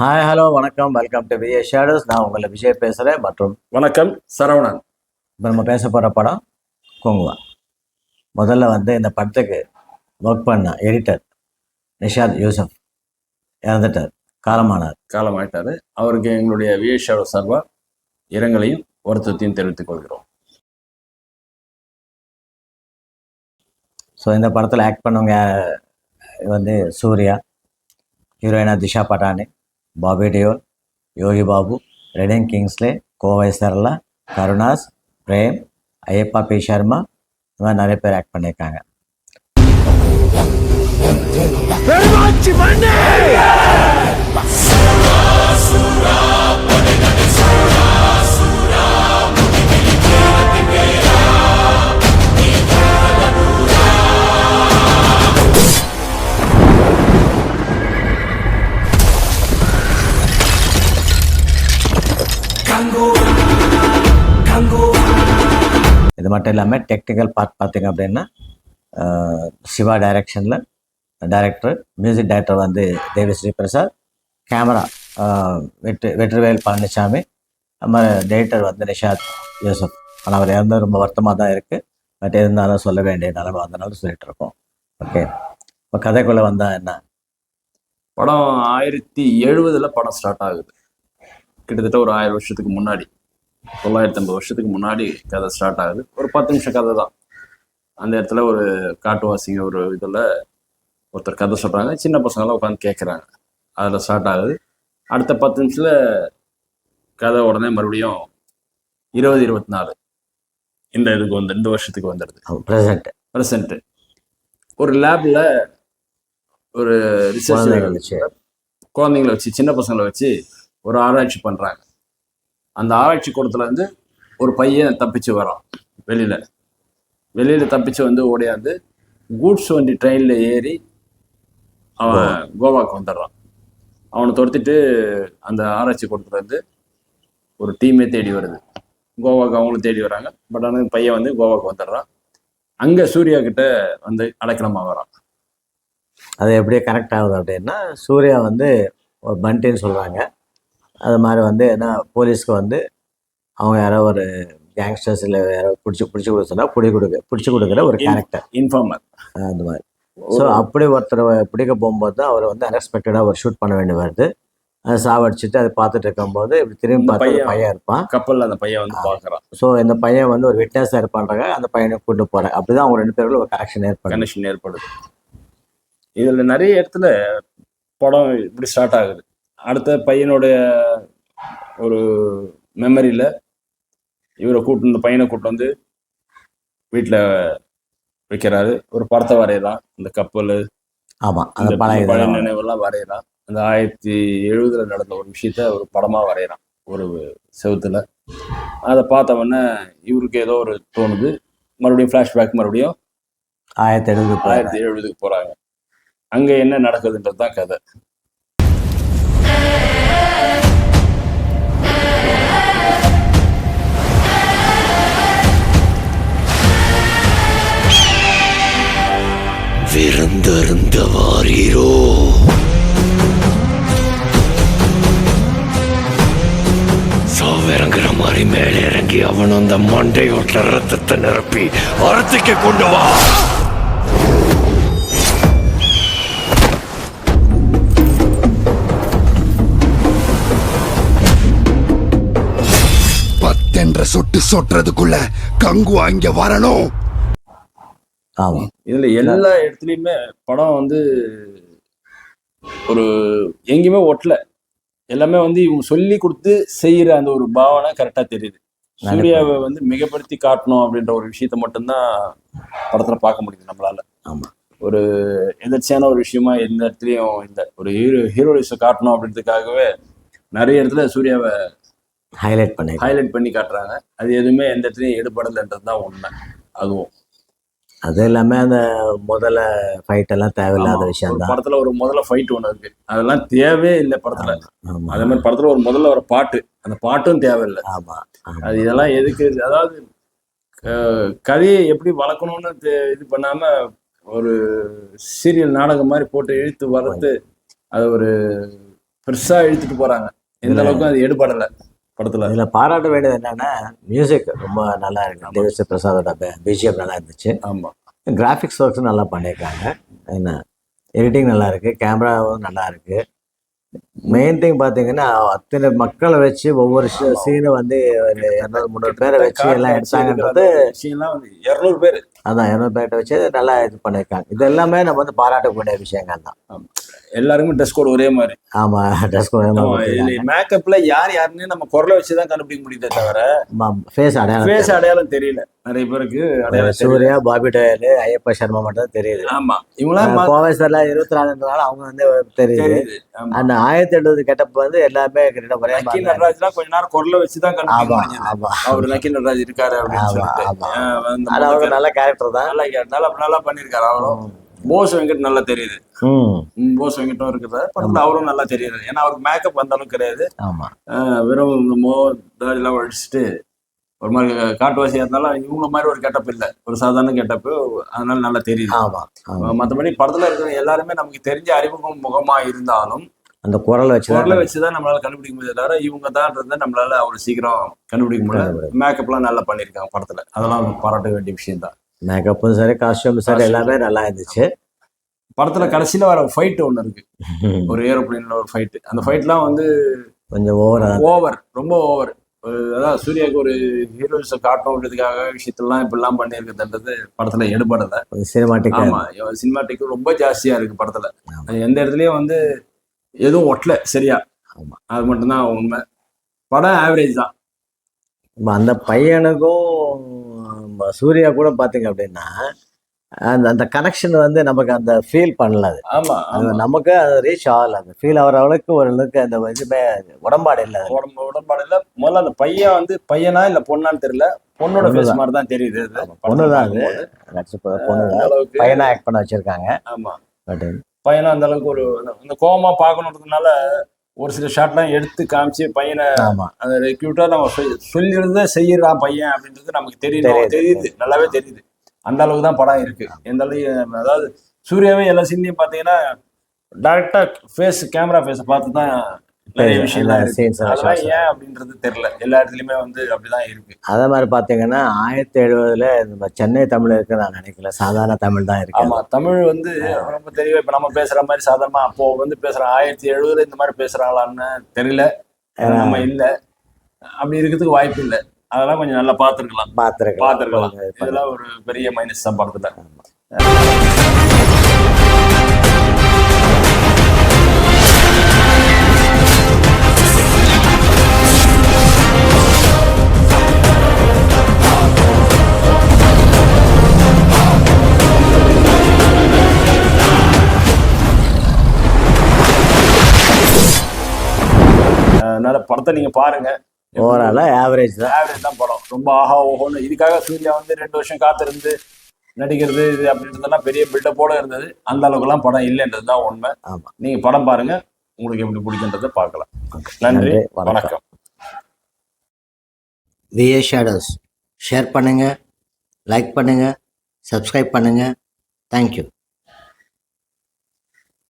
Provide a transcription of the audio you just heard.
Hi hello வணக்கம் welcome to VA shadows. நான் உங்களை விஜய் பேசுகிறேன். மற்றும் வணக்கம் சரவணன். இப்போ நம்ம பேச போகிற படம் கொங்குவா. முதல்ல இந்த படத்துக்கு ஒர்க் பண்ண எடிட்டர் நிஷாத் யூசப் இறந்துட்டார், காலமாயிட்டாரு. அவருக்கு எங்களுடைய விஏ ஷேடோ சார்பாக இரங்கலையும் வருத்தத்தையும் தெரிவித்துக் கொள்கிறோம். ஸோ இந்த படத்தில் ஆக்ட் பண்ணவங்க சூர்யா, ஹீரோயினா திஷா பட்டானி, பாபி டியோல், யோகி பாபு, ரெடன் கிங்ஸ்லே, கோவை சரளா, கருணாஸ், பிரேம், ஐயப்பா பி சர்மா, இந்த மாதிரி நிறைய பேர் ஆக்ட் பண்ணியிருக்காங்க. இது மட்டும் இல்லாமல் டெக்னிக்கல் பார்ட் பார்த்திங்க அப்படின்னா சிவா டைரக்ஷனில் director, music director Devi Sri Prasad, camera Vetrivel Palaniswami, நம்ம டைரக்டர் நிஷாத் யூசப். ஆனால் அவர் இறந்து ரொம்ப வருத்தமாக தான் இருக்குது. பட் இருந்தாலும் சொல்ல வேண்டிய நிலைமை வந்தனால சொல்லிட்டு இருக்கோம். ஓகே, இப்போ கதைக்குள்ளே வந்தால் என்ன? படம் 1970 படம் ஸ்டார்ட் ஆகுது. கிட்டத்தட்ட ஒரு 1000 வருஷத்துக்கு முன்னாடி, 950 வருஷத்துக்கு முன்னாடி கதை ஸ்டார்ட் ஆகுது. ஒரு 10 நிமிஷம் கதை தான். அந்த இடத்துல ஒரு காட்டுவாசிங்க ஒரு இதில் ஒருத்தர் கதை சொல்கிறாங்க. சின்ன பசங்களாம் உட்காந்து கேட்குறாங்க. அதில் ஸ்டார்ட் ஆகுது. அடுத்த 10 நிமிஷத்தில் கதை உடனே மறுபடியும் 2024 இந்த வருஷத்துக்கு வந்துடுது. ப்ரெசண்ட்டு ஒரு லேபில் ஒரு ரிசர்ச் குழந்தைங்களை வச்சு, சின்ன பசங்களை வச்சு ஒரு ஆராய்ச்சி பண்ணுறாங்க. அந்த ஆராய்ச்சி கூடத்துல ஒரு பையன் தப்பிச்சு வரான். வெளியில் தப்பிச்சு ஓடியாந்து கூட்ஸ் வண்டி ட்ரெயினில் ஏறி அவன் கோவாக்கு வந்துடுறான். அவனை துரத்திட்டு அந்த ஆராய்ச்சி கூடத்துல ஒரு டீமே தேடி வருது. கோவாக்கு அவங்களும் தேடி வராங்க. பட் ஆனால் பையன் கோவாக்கு வந்துடுறான். அங்கே சூர்யா கிட்ட அடைக்கலமாக வரான். அது எப்படியே கனெக்ட் ஆகுது அப்படின்னா, சூர்யா ஒரு பண்டின்னு சொல்கிறாங்க. அது மாதிரி என்ன போலீஸ்க்கு அவங்க யாரோ ஒரு கேங்ஸ்டர்ஸ் இல்லை யாரோ பிடிச்சி கொடுக்க சொன்னால் பிடிச்சி கொடுக்குற ஒரு கேரக்டர், இன்ஃபார்மர் அந்த மாதிரி. ஸோ அப்படி ஒருத்தரை பிடிக்க போகும்போது தான் அவர் அன்எக்ஸ்பெக்டடாக ஒரு ஷூட் பண்ண வேண்டி வருது. அதை சாவடிச்சுட்டு அதை பார்த்துட்டு இருக்கும்போது இப்படி திரும்பி பார்த்து பையன் இருப்பான் கப்பலில். அந்த பையன் பார்க்குறான். ஸோ இந்த பையன் ஒரு விட்னஸாக இருப்பான்றாங்க. அந்த பையனை கூட்டு போகிறேன். அப்படி தான் அவங்க 2 பேருக்குள்ள ஒரு கனெக்ஷன் ஏற்படுது. இதில் நிறைய இடத்துல படம் இப்படி ஸ்டார்ட் ஆகுது. அடுத்த பையனுடைய ஒரு மெமரியில் இந்த பையனை கூட்டு வீட்டில் வைக்கிறாரு. ஒரு படத்தை வரையலாம். இந்த கப்பல், ஆமாம், அந்த பழைய நினைவெல்லாம் வரையலாம். அந்த 1970 நடந்த ஒரு விஷயத்த ஒரு படமாக வரைகிறான் ஒரு செவுத்துல. அதை பார்த்தவொடனே இவருக்கு ஏதோ ஒரு தோணுது. மறுபடியும் ஃப்ளாஷ்பேக், மறுபடியும் 1970க்கு போகிறாங்க. அங்கே என்ன நடக்குதுன்றது தான் கதை. விருந்தருந்த வாரீரோ? சாவிறங்குற மாதிரி மேலே இறங்கி அவன் அந்த மண்டையோட்ட ரத்தத்தை நிரப்பி அறத்துக்கு கொண்டு வா. என்ற சொட்டு சொட்டுறதுக்குள்ள கங்கு அங்க வரணும். இதுல எல்லா இடத்துலயுமே படம் ஒரு எங்கேயுமே ஒட்டல. எல்லாமே இவங்க சொல்லி கொடுத்து செய்யற அந்த ஒரு பாவனை கரெக்டா தெரியுது. சூர்யாவை மிகப்படுத்தி காட்டணும் அப்படின்ற ஒரு விஷயத்த மட்டும்தான் படத்துல பார்க்க முடியுது நம்மளால. ஆமா, ஒரு எதிர்ச்சியான ஒரு விஷயமா எந்த இடத்துலயும் இல்லை. ஒரு ஹீரோயிஸை காட்டணும் அப்படின்றதுக்காகவே நிறைய இடத்துல சூர்யாவை ஹைலைட் பண்ணி காட்டுறாங்க. அது எதுவுமே எந்த இடத்துலையும் ஈடுபடலைன்றது தான் உண்மை. அது எல்லாமே அந்த முதல்ல ஃபைட் எல்லாம் தேவையில்லாத விஷயம் தான். படத்துல ஒரு முதல்ல ஃபைட் ஒன்று இருக்கு, அதெல்லாம் தேவையே இல்லை படத்துல. அதே மாதிரி படத்துல ஒரு முதல்ல ஒரு பாட்டு, அந்த பாட்டும் தேவையில்லை. அது இதெல்லாம் எதுக்கு? அதாவது கதையை எப்படி வளர்க்கணும்னு இது பண்ணாம ஒரு சீரியல் நாடகம் மாதிரி போட்டு இழுத்து வளர்த்து அதை ஒரு பெருசா இழுத்துட்டு போறாங்க. எந்த அளவுக்கு அது எடுபடலை படத்துல. இதில் பாராட்ட வேண்டியது என்னன்னா மியூசிக் ரொம்ப நல்லா இருக்கு. தேவிஸ்ரீ பிரசாதோட பிஜிஎம் நல்லா இருந்துச்சு. ஆமா, கிராஃபிக்ஸ் ஒர்க்ஸும் நல்லா பண்ணியிருக்காங்க. என்ன எடிட்டிங் நல்லா இருக்கு, கேமராவும் நல்லா இருக்கு. மெயின் திங் பார்த்தீங்கன்னா அத்தனை மக்களை வச்சு ஒவ்வொரு சீனை வந்து ஒரு 200-300 பேரை வச்சு எல்லாம் எடுத்தாங்கன்றது விஷயம்லாம் வந்து 200 பேர். அதான் 200 பேர்கிட்ட வச்சு நல்லா இது பண்ணியிருக்காங்க. இது எல்லாமே நம்ம வந்து பாராட்டக்கூடிய விஷயங்கள் தான். ஆமா. எல்லாருமே ட்ரெஸ் கோட் ஒரே மாதிரி. ஆமா, ட்ரெஸ் மேக்கப்ல யார் யாருன்னு நம்ம குரலை வச்சுதான் கண்டுபிடிக்க முடியுதே தவிர ஃபேஸ் அடையாளம் தெரியல. நிறைய பேருக்கு அடையாளம் சூர்யா, பாபி டோயல், ஐயப்பா சர்மா மட்டும் தான் தெரியுது. ஆமா, இவங்களாம் கோவை சார்ல 24 அவங்க வந்து தெரியுது. அந்த 1080 கெட்டப் வந்து எல்லாமே நக்கீல் நடராஜ்லாம் கொஞ்ச நேரம் குரலை வச்சுதான் கண்டுபிடிக்க முடியுது. அவர் நக்கீல் நடராஜ் இருக்காரு அப்படின்னு சொல்லிட்டு அவர் நல்ல கேரக்டர் தான். நல்லா பண்ணிருக்காரு. அவரும் போஸ் வெங்கட் நல்லா தெரியுது. போஸ் வெங்கட்டும் இருக்கிறாரு படத்துல, அவரும் நல்லா தெரியுது. ஏன்னா அவருக்கு மேக்கப் அந்த அளவுக்கு கிடையாது. வெறும் தாடிலாம் அடிச்சுட்டு ஒரு மாதிரி காட்டுவாசியா இருந்தாலும் இவங்க மாதிரி ஒரு கெட்டப் இல்லை, ஒரு சாதாரண கெட்டப்பு. அதனால நல்லா தெரியுது. மற்றபடி படத்துல இருக்கிற எல்லாருமே நமக்கு தெரிஞ்ச அறிமுகம் முகமா இருந்தாலும் அந்த குரலை வச்சுதான் நம்மளால கண்டுபிடிக்க முடியாது தவிர இவங்க தான்றதை நம்மளால அவ்வளவு சீக்கிரம் கண்டுபிடிக்க முடியாது. மேக்கப்லாம் நல்லா பண்ணியிருக்காங்க படத்துல, அதெல்லாம் பாராட்ட வேண்டிய விஷயம் தான். மேக்கப்பும் சரி, காஸ்டியூம் சரி, எல்லாமே நல்லா இருந்துச்சு. படத்துல கடைசியில வர ஃபைட் ஒண்ணு இருக்கு, ஒரு ஏரோப்ளைன்ல ஒரு ஃபைட். அந்த ஃபைட்லாம் வந்து கொஞ்சம் ரொம்ப ஓவர். அதாவது சூர்யாவுக்கு ஒரு ஹீரோயின்ஸை காட்டணுன்றதுக்காக விஷயத்தெல்லாம் இப்படிலாம் பண்ணியிருக்குதுன்றது படத்துல எடுபடல. சினிமாட்டிக். ஆமா, சினிமாட்டிக் ரொம்ப ஜாஸ்தியா இருக்கு படத்துல. எந்த இடத்துலயும் வந்து எதுவும் ஒட்டல சரியா. அது மட்டும்தான் உண்மை. படம் ஆவரேஜ் தான். அந்த பையனுக்கும் சூர்யா கூட பாத்தீங்க அப்படின்னா அந்த கனெக்ஷன் வந்து நமக்கு அந்த ஃபீல் பண்ணல. ஆமா, நமக்கு அது ரீச் ஆகல. அந்த ஃபீல் ஆகிற அளவுக்கு ஓரளவுக்கு அந்த இதுமே உடம்பாடு இல்லை. உடம்பாடு இல்லை. முதல்ல அந்த பையன் வந்து பையனா இல்ல பொண்ணான்னு தெரியல. பொண்ணோட ஃபேஸ் மாதிரி தான் தெரியுது. பொண்ணுதான் அது. பொண்ணுதான் பையனா ஆக்ட் பண்ண வச்சிருக்காங்க. ஆமா, பட் பையனா அந்த அளவுக்கு ஒரு அந்த கோவமா பார்க்கணுன்றதுனால ஒரு சில ஷாட்லாம் எடுத்து காமிச்சு பையனை அந்த கியூட்டா நம்ம சொல்லியிருந்தா செய்யறான் பையன் அப்படின்றது நமக்கு தெரியுது, நல்லாவே தெரியுது. அந்த அளவுக்கு தான் படம் இருக்கு. எந்த அளவுக்கு அதாவது சூர்யாவே எல்லா சீன்லையும் பாத்தீங்கன்னா டைரக்டா கேமரா ஃபேஸை பார்த்து தான் நிறைய விஷயம்லாம் இருக்கு. அதெல்லாம் ஏன் அப்படின்றது தெரியல. எல்லா இடத்துலயுமே வந்து அப்படிதான் இருக்கு. அதே மாதிரி பாத்தீங்கன்னா 1070 நம்ம சென்னை தமிழ் இருக்கு நான் நினைக்கல, சாதாரண தமிழ் தான் இருக்கு. ஆமா, தமிழ் வந்து ரொம்ப தெளிவா இப்ப நம்ம பேசுற மாதிரி சாதாரணமா அப்போ வந்து பேசுறோம். 1070 இந்த மாதிரி பேசுறாங்களான்னு தெரியல. நம்ம இல்ல அப்படி இருக்கிறதுக்கு வாய்ப்பு இல்லை. அதெல்லாம் கொஞ்சம் நல்லா பார்த்துருக்கலாம். இதெல்லாம் ஒரு பெரிய மைனஸ் தான் படத்துல. அதனால படத்தை நீங்க பாருங்க. ஓவராலா ஆவரேஜ் தான் படம். ரொம்ப ஆஹா ஓஹோன்னு இதுக்காக சூர்யா வந்து 2 வருஷம் காத்திருந்து நடிக்கிறது இது அப்படின்றதெல்லாம் பெரிய பில்டப்போட இருந்தது. அந்த அளவுக்குலாம் படம் இல்லைன்றது தான் உண்மை. நீங்க படம் பாருங்க, உங்களுக்கு எப்படி பிடிக்குன்றதை பார்க்கலாம். நன்றி, வணக்கம். VA Shadows ஷேர் பண்ணுங்க, லைக் பண்ணுங்க, சப்ஸ்கிரைப் பண்ணுங்க. தேங்க்யூ.